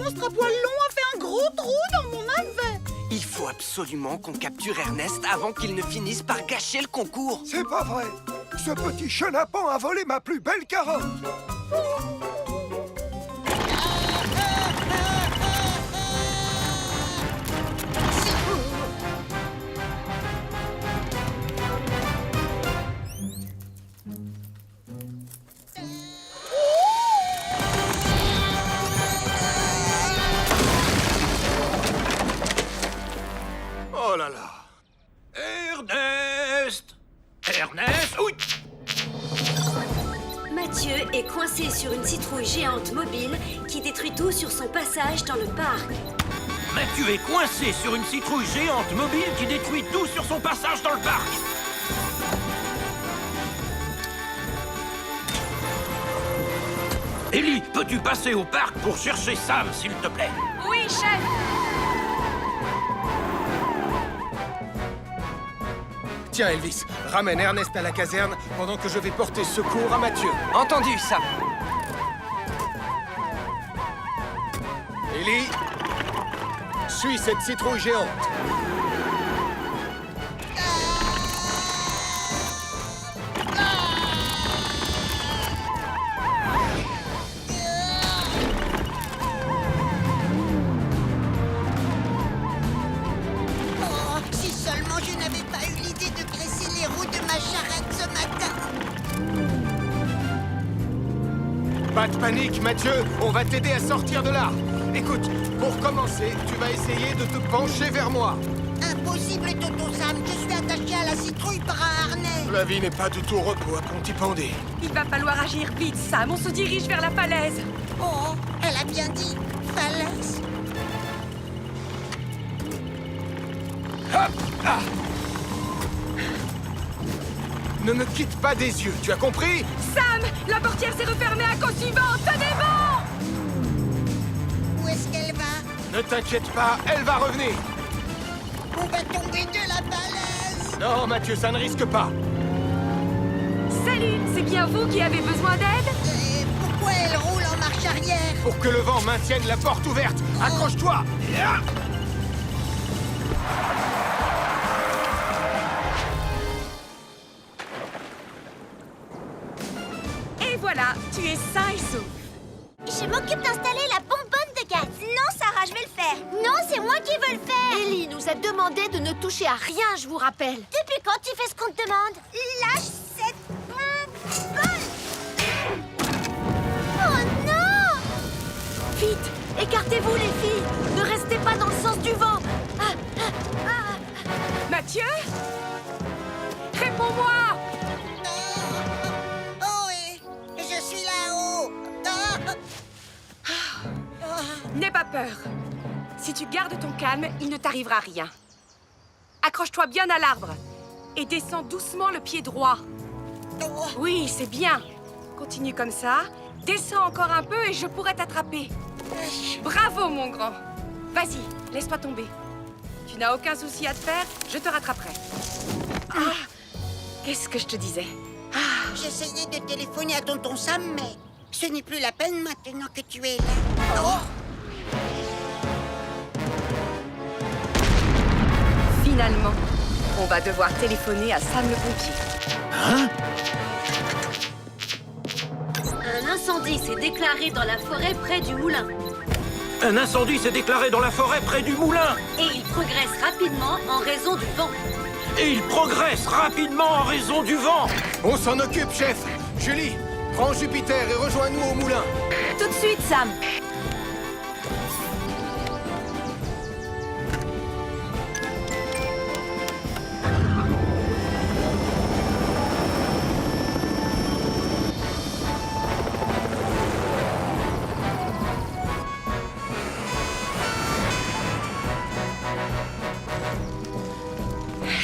monstre à poils longs a fait un gros trou dans mon navet. Il faut absolument qu'on capture Ernest avant qu'il ne finisse par gâcher le concours. C'est pas vrai. Ce petit chenapan a volé ma plus belle carotte. Oh là là. Ernest! Ernest! Oui! Mathieu est coincé sur une citrouille géante mobile qui détruit tout sur son passage dans le parc. Mathieu est coincé sur une citrouille géante mobile qui détruit tout sur son passage dans le parc. Ellie, peux-tu passer au parc pour chercher Sam, s'il te plaît? Oui, chef. Tiens, Elvis, ramène Ernest à la caserne pendant que je vais porter secours à Mathieu. Entendu, Sam. Ellie, suis cette citrouille géante. Oh, si seulement je n'avais pas eu l'idée de graisser les roues de ma charrette ce matin. Pas de panique, Mathieu, on va t'aider à sortir de là. Écoute, pour commencer, tu vas essayer de te pencher vers moi. Impossible, Toto Sam. Je suis attaché à la citrouille par un harnais. La vie n'est pas du tout au repos à Pontypandy. Il va falloir agir vite, Sam. On se dirige vers la falaise. Oh, elle a bien dit falaise. Ne me quitte pas des yeux, tu as compris? Sam, la portière s'est refermée à cause du vent. Tenez bon! Où est-ce qu'elle va? Ne t'inquiète pas, elle va revenir. On va tomber de la falaise. Non, Mathieu, ça ne risque pas. Salut, c'est bien vous qui avez besoin d'aide? Et pourquoi elle roule en marche arrière? Pour que le vent maintienne la porte ouverte, accroche-toi. Et voilà, tu es sain et sauf. Je m'occupe d'installer la bonbonne de gaz. Non, Sarah, je vais le faire. Non, c'est moi qui veux le faire. Ellie nous a demandé de ne toucher à rien, je vous rappelle. Depuis quand tu fais ce qu'on te demande? Lâche cette bonbonne. Oh non! Vite, écartez-vous les filles. Ne restez pas dans le sens du vent. Mathieu? Réponds-moi! Oh, et je suis là-haut. N'aie pas peur. Si tu gardes ton calme, il ne t'arrivera rien. Accroche-toi bien à l'arbre et descends doucement le pied droit. Oui, c'est bien. Continue comme ça. Descends encore un peu et je pourrai t'attraper. Bravo, mon grand. Vas-y, laisse-toi tomber. Tu n'as aucun souci à te faire, je te rattraperai. Qu'est-ce que je te disais? J'essayais de téléphoner à tonton Sam, mais ce n'est plus la peine maintenant que tu es là. Oh. Finalement, on va devoir téléphoner à Sam le pompier. Un incendie s'est déclaré dans la forêt près du moulin. Un incendie s'est déclaré dans la forêt près du moulin. Et il progresse rapidement en raison du vent. Et il progresse rapidement en raison du vent. On s'en occupe, chef. Julie, prends Jupiter et rejoins-nous au moulin. Tout de suite, Sam.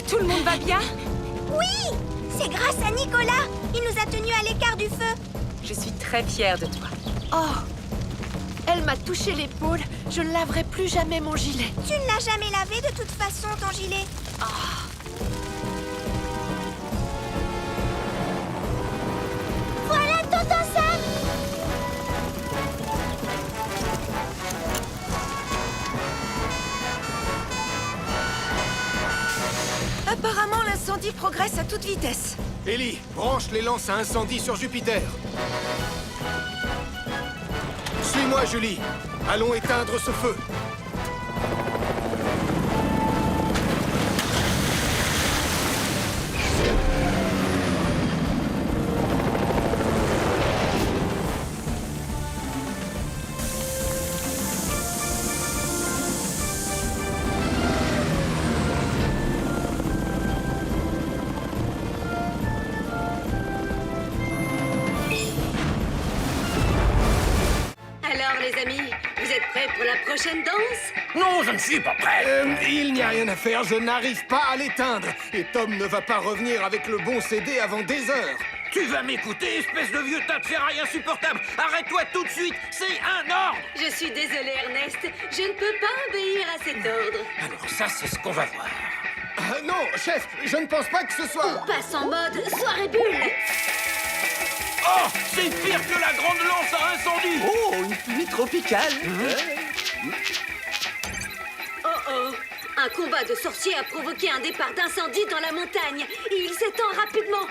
Tout le monde va bien? Oui! C'est grâce à Nicolas. Il nous a tenus à l'écart du feu. Je suis très fière de toi. Oh, elle m'a touché l'épaule. Je ne laverai plus jamais mon gilet. Tu ne l'as jamais lavé de toute façon, ton gilet. Voilà, tonton Sam. Apparemment, l'incendie progresse à toute vitesse. Ellie, branche les lances à incendie sur Jupiter. Suis-moi, Julie. Allons éteindre ce feu. Alors, les amis, vous êtes prêts pour la prochaine danse? Non, je ne suis pas prêt. Il n'y a rien à faire, je n'arrive pas à l'éteindre. Et Tom ne va pas revenir avec le bon CD avant des heures. Tu vas m'écouter, espèce de vieux tas de ferraille insupportable. Arrête-toi tout de suite, c'est un ordre. Je suis désolée, Ernest. Je ne peux pas obéir à cet ordre. Alors ça, c'est ce qu'on va voir. Non, chef, je ne pense pas que ce soit... On passe en mode soirée bulle. Oh, c'est pire que la grande lance à incendie. Oh, une pluie tropicale. Oh oh. Un combat de sorciers a provoqué un départ d'incendie dans la montagne. Et il s'étend rapidement.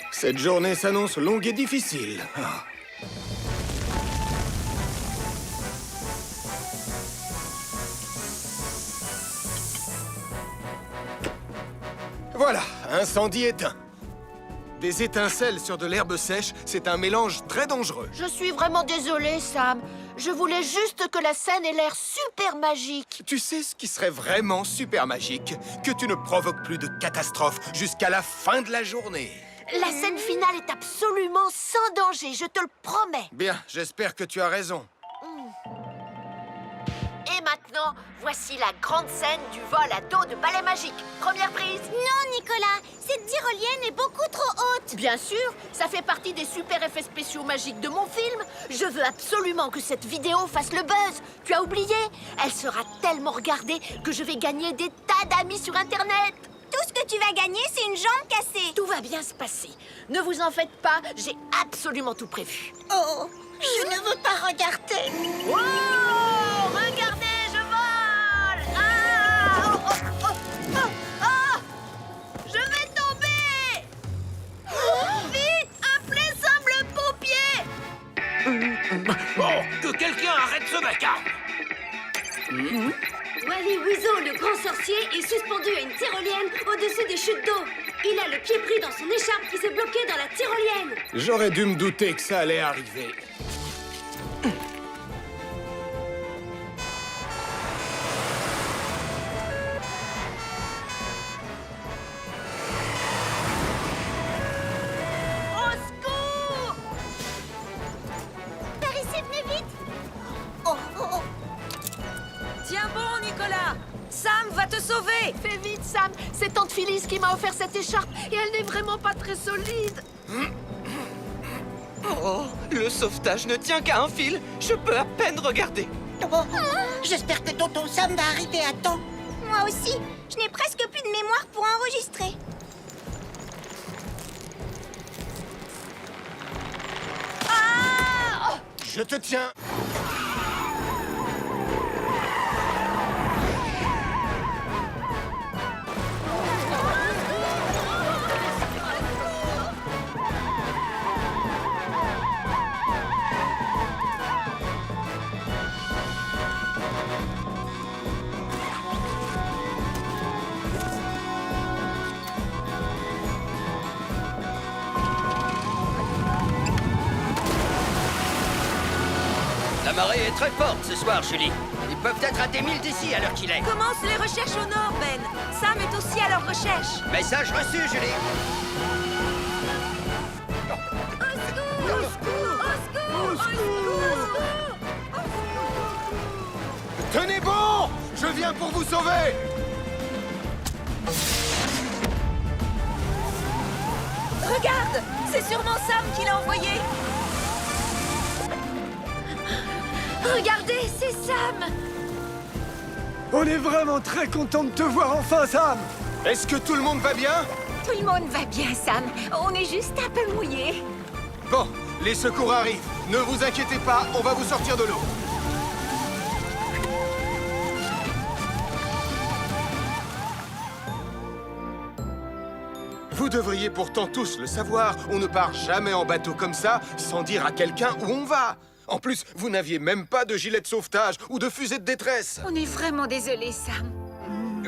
Cette journée s'annonce longue et difficile. Ah. Voilà, incendie éteint. Des étincelles sur de l'herbe sèche, c'est un mélange très dangereux. Je suis vraiment désolée, Sam. Je voulais juste que la scène ait l'air super magique. Tu sais ce qui serait vraiment super magique? Que tu ne provoques plus de catastrophe jusqu'à la fin de la journée. La scène finale est absolument sans danger, je te le promets. Bien, j'espère que tu as raison. Et maintenant, voici la grande scène du vol à dos de balai magique. Première prise. Non, Nicolas, cette tyrolienne est beaucoup trop haute. Bien sûr, ça fait partie des super effets spéciaux magiques de mon film. Je veux absolument que cette vidéo fasse le buzz. Tu as oublié? Elle sera tellement regardée que je vais gagner des tas d'amis sur Internet. Tout ce que tu vas gagner, c'est une jambe cassée. Tout va bien se passer. Ne vous en faites pas, j'ai absolument tout prévu. Oh, je ne veux pas regarder. Wow! Regardez, je vole! Ah! Oh, oh, oh, oh, oh! Je vais tomber! Vite! Appelez Sam-le-pompier! Oh, que quelqu'un arrête ce vacarme. Wally Weasel, le grand sorcier, est suspendu à une tyrolienne au-dessus des chutes d'eau. Il a le pied pris dans son écharpe qui s'est bloquée dans la tyrolienne. J'aurais dû me douter que ça allait arriver. Au secours! Par ici, venez vite. Oh, oh, oh. Tiens bon, Nicolas. Sam va te sauver. Fais vite, Sam. C'est Tante Phyllis qui m'a offert cette écharpe et elle n'est vraiment pas très solide. Oh, le sauvetage ne tient qu'à un fil. Je peux à peine regarder. Oh, j'espère que tonton Sam va arriver à temps. Moi aussi, je n'ai presque plus de mémoire pour enregistrer. Je te tiens. La marée est très forte ce soir, Julie. Ils peuvent être à des milles d'ici à l'heure qu'il est. Commence les recherches au nord, Ben. Sam est aussi à leur recherche. Message reçu, Julie. Tenez bon! Je viens pour vous sauver! Regarde, c'est sûrement Sam qui l'a envoyé. Regardez, c'est Sam! On est vraiment très content de te voir enfin, Sam. Est-ce que tout le monde va bien? Tout le monde va bien, Sam. On est juste un peu mouillés. Bon, les secours arrivent. Ne vous inquiétez pas, on va vous sortir de l'eau. Vous devriez pourtant tous le savoir. On ne part jamais en bateau comme ça sans dire à quelqu'un où on va. En plus, vous n'aviez même pas de gilet de sauvetage ou de fusée de détresse. On est vraiment désolé, Sam.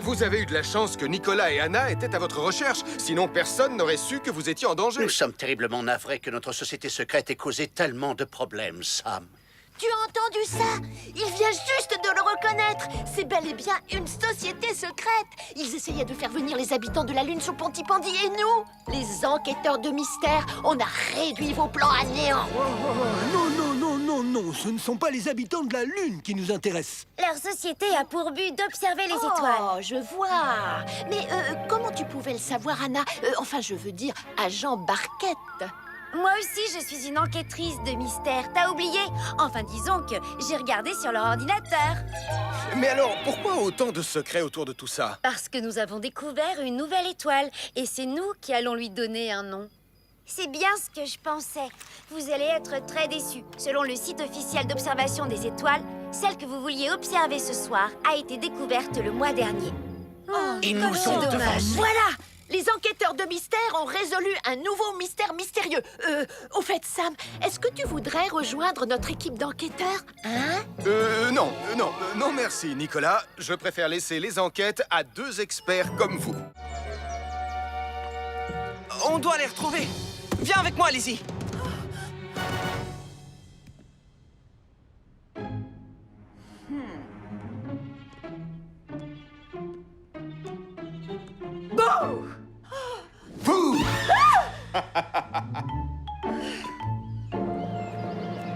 Vous avez eu de la chance que Nicolas et Anna étaient à votre recherche. Sinon, personne n'aurait su que vous étiez en danger. Nous sommes terriblement navrés que notre société secrète ait causé tellement de problèmes, Sam. Tu as entendu ça? Il vient juste de le reconnaître. C'est bel et bien une société secrète. Ils essayaient de faire venir les habitants de la Lune sur Pontypandy et nous, les enquêteurs de mystère, on a réduit vos plans à néant. Non, non, non, non, non, ce ne sont pas les habitants de la Lune qui nous intéressent. Leur société a pour but d'observer les étoiles. Oh, je vois. Mais comment tu pouvais le savoir, Anna? Enfin, je veux dire, agent Barquette. Moi aussi, je suis une enquêtrice de mystère. T'as oublié? Enfin, disons que j'ai regardé sur leur ordinateur. Mais alors, pourquoi autant de secrets autour de tout ça? Parce que nous avons découvert une nouvelle étoile. Et c'est nous qui allons lui donner un nom. C'est bien ce que je pensais. Vous allez être très déçus. Selon le site officiel d'observation des étoiles, celle que vous vouliez observer ce soir a été découverte le mois dernier. Ils nous ont devancés. Voilà! Les enquêteurs de mystère ont résolu un nouveau mystère mystérieux. Au fait, Sam, est-ce que tu voudrais rejoindre notre équipe d'enquêteurs? Non, merci, Nicolas. Je préfère laisser les enquêtes à 2 experts comme vous. On doit les retrouver. Viens avec moi, Lizzie.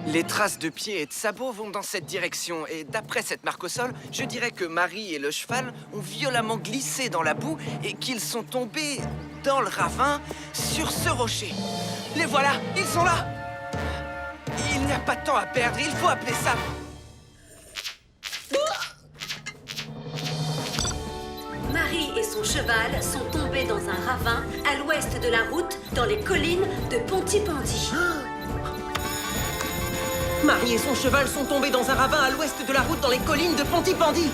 Les traces de pieds et de sabots vont dans cette direction. Et d'après cette marque au sol, je dirais que Marie et le cheval ont violemment glissé dans la boue et qu'ils sont tombés dans le ravin sur ce rocher. Les voilà, ils sont là. Il n'y a pas de temps à perdre, il faut appeler Sam. Marie et son cheval sont tombés dans un ravin à l'ouest de la route, dans les collines de Pontypandy. Marie et son cheval sont tombés dans un ravin à l'ouest de la route dans les collines de Pontypandy.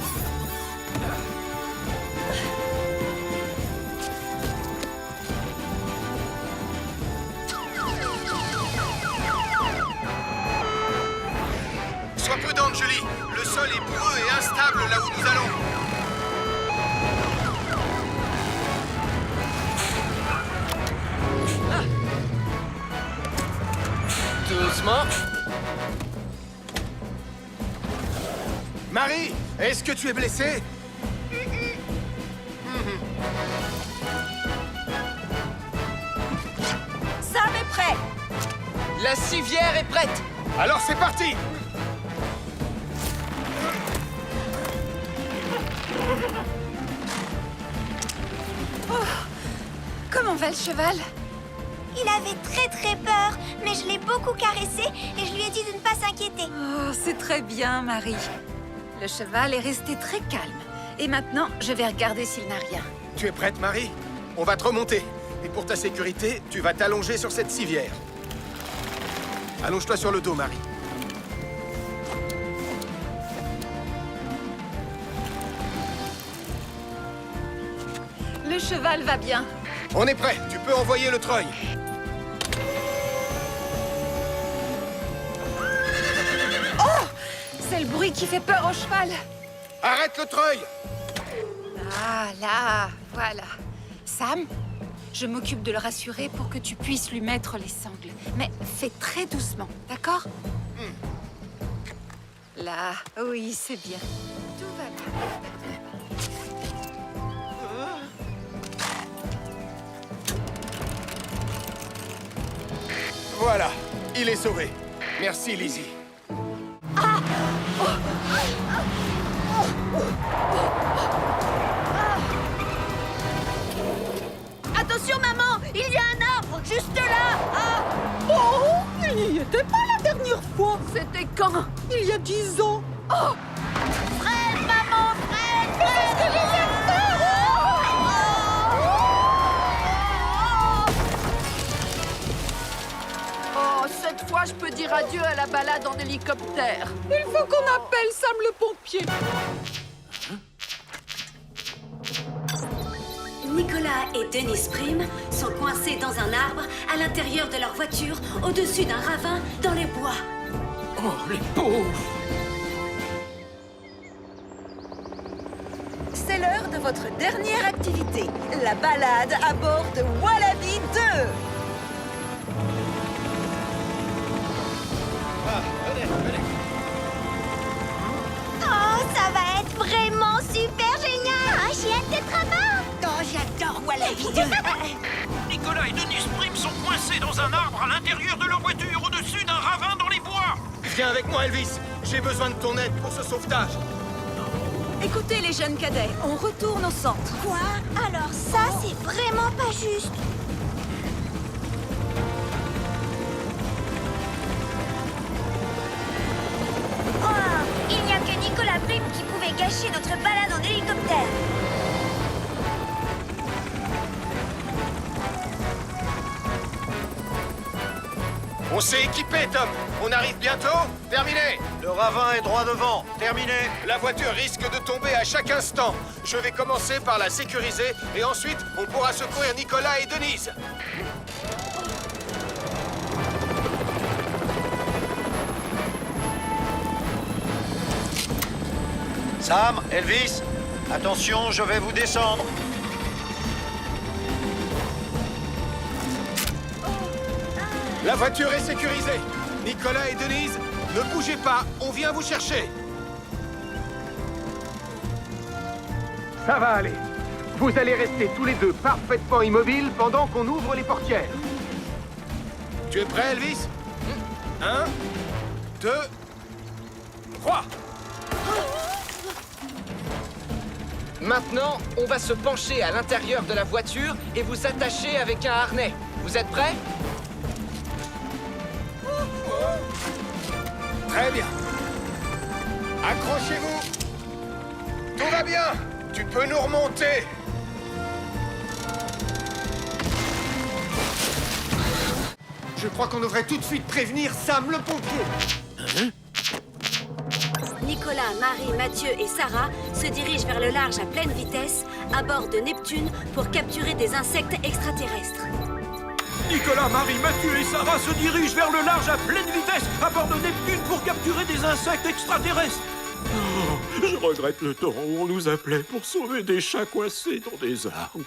Sois prudente, Julie. Le sol est boueux et instable là où nous allons. Doucement. Marie, est-ce que tu es blessée? Sam est prêt. La civière est prête. Alors c'est parti! Comment va le cheval? Il avait très peur, mais je l'ai beaucoup caressé et je lui ai dit de ne pas s'inquiéter. Oh, c'est très bien, Marie. Le cheval est resté très calme. Et maintenant, je vais regarder s'il n'a rien. Tu es prête, Marie? On va te remonter. Et pour ta sécurité, tu vas t'allonger sur cette civière. Allonge-toi sur le dos, Marie. Le cheval va bien. On est prêt. Tu peux envoyer le treuil. C'est le bruit qui fait peur au cheval. Arrête le treuil! Ah, là, voilà. Sam, je m'occupe de le rassurer pour que tu puisses lui mettre les sangles. Mais fais très doucement, d'accord? Là, oui, c'est bien. Tout va bien. Voilà, il est sauvé. Merci, Lizzie. Attention, maman! Il y a un arbre juste là! Ah! Oh, il n'y était pas la dernière fois. C'était quand? Il y a 10 ans. Oh! Fred, maman! Fred! Fred! Oh, cette fois, je peux dire adieu à la balade en hélicoptère. Il faut qu'on appelle Sam le pompier. Nicolas et Dennis Prim sont coincés dans un arbre à l'intérieur de leur voiture, au-dessus d'un ravin dans les bois. Oh, les pauvres! C'est l'heure de votre dernière activité, la balade à bord de Wallaby 2. Oh, ça va être vraiment super génial! Oh, j'ai hâte d'être à bord! Oh, j'adore Wallaby 2. Nicolas et Dennis Prim sont coincés dans un arbre à l'intérieur de leur voiture, au-dessus d'un ravin dans les bois. Viens avec moi, Elvis. J'ai besoin de ton aide pour ce sauvetage. Écoutez les jeunes cadets, on retourne au centre. Quoi? Alors ça, c'est vraiment pas juste. Oh, il n'y a que Nicolas Prim qui pouvait gâcher notre balade en hélicoptère. On s'est équipé, Tom. On arrive bientôt. Terminé. Le ravin est droit devant. Terminé. La voiture risque de tomber à chaque instant. Je vais commencer par la sécuriser et ensuite, on pourra secourir Nicolas et Denise. Sam, Elvis, attention, je vais vous descendre. La voiture est sécurisée. Nicolas et Denise, ne bougez pas. On vient vous chercher. Ça va aller. Vous allez rester tous les deux parfaitement immobiles pendant qu'on ouvre les portières. Tu es prêt, Elvis? 1, 2, 3. Maintenant, on va se pencher à l'intérieur de la voiture et vous attacher avec un harnais. Vous êtes prêts? Très bien. Accrochez-vous. Tout va bien. Tu peux nous remonter. Je crois qu'on devrait tout de suite prévenir Sam le pompier. Nicolas, Marie, Mathieu et Sarah se dirigent vers le large à pleine vitesse à bord de Neptune pour capturer des insectes extraterrestres. Nicolas, Marie, Mathieu et Sarah se dirigent vers le large à pleine vitesse à bord de Neptune pour capturer des insectes extraterrestres. Oh, je regrette le temps où on nous appelait pour sauver des chats coincés dans des arbres.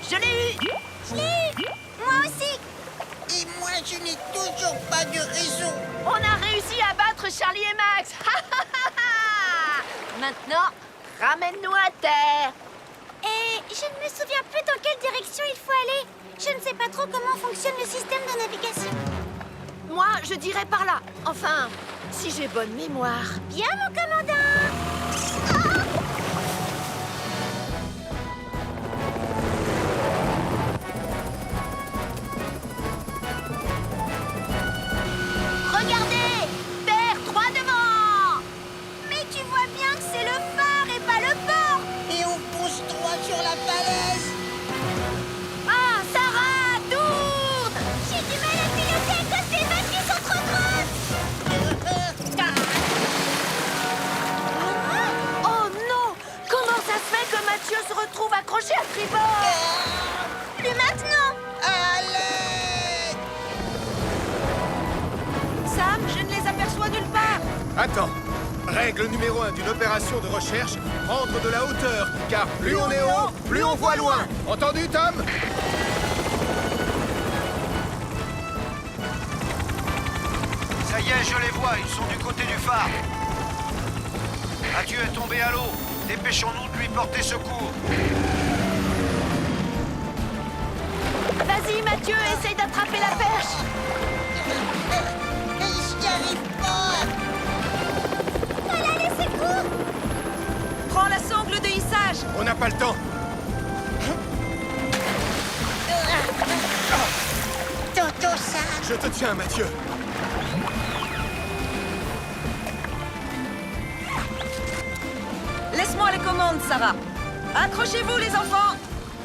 Je l'ai eu! Je l'ai eu! Moi aussi! Et moi, je n'ai toujours pas de réseau. On a réussi à battre Charlie et Max! Maintenant, ramène-nous à terre! Et je ne me souviens plus dans quelle direction il faut aller. Je ne sais pas trop comment fonctionne le système de navigation. Moi, je dirais par là. Enfin, si j'ai bonne mémoire. Bien, mon commandant! Regardez! Terre droit devant! Mais tu vois bien que c'est le phare et pas le port! Et on pousse droit sur la falaise. Ah, Sarah, tourne! J'ai du mal à piloter à cause des vagues qui sont trop grosses! Oh non! Comment ça se fait que Mathieu se retrouve accroché à tribord? Plus maintenant! Allez! Sam, je ne les aperçois nulle part. Attends. Règle numéro 1 d'une opération de recherche, prendre de la hauteur. Car plus on est haut, plus on voit loin. Entendu, Tom? Ça y est, je les vois, ils sont du côté du phare. Mathieu est tombé à l'eau. Dépêchons-nous de lui porter secours. Vas-y, Mathieu, essaye d'attraper la perche! Je n'y arrive pas. Voilà les secours! Prends la sangle de hissage. On n'a pas le temps. Toto, ça. Je te tiens, Mathieu. commandes, Sarah. Accrochez-vous, les enfants.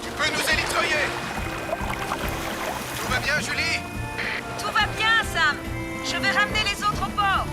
Tu peux nous élitreiller. Tout va bien, Julie? Tout va bien, Sam. Je vais ramener les autres au port.